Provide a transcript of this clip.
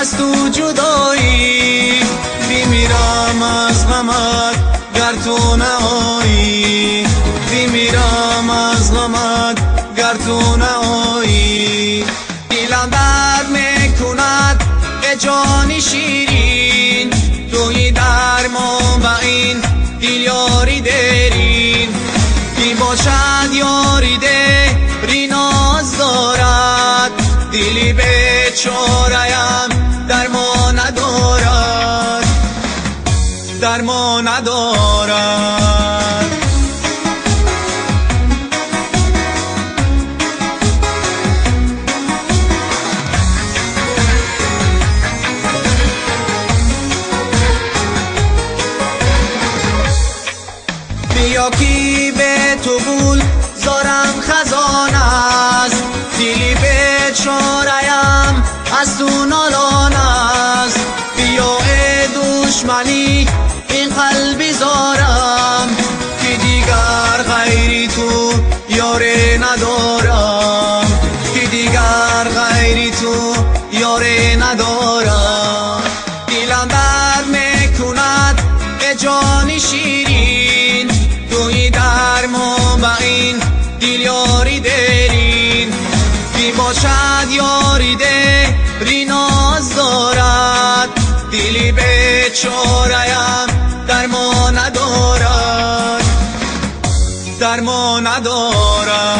از تو جدایی، بیمیرم از غمت گر تو نهایی، بیمیرم از غمت گر تو نهایی. دلم درد میکند ای جان شیرین، توی درمان و این دل یاری درین. بی باشد یاری دری ناز دارد، دلی بیچاره‌ام درمان ندارد، درمان ندارد. بیا کی به تو گل زارم خزان است، دلی بیچاره‌ام از تو نالان است. بیا ای دشمنی این قلبی زارم، که دیگر غیری تو یاری ندارم، که دیگر غیری تو یاری ندارم. دلم درد میکند ای جان شیرین، توی درمان و این دل یاری درین. بی باشد یاری دری ناز دارد، دلی بیچاره‌ام درمان ندارد، درمان ندارد.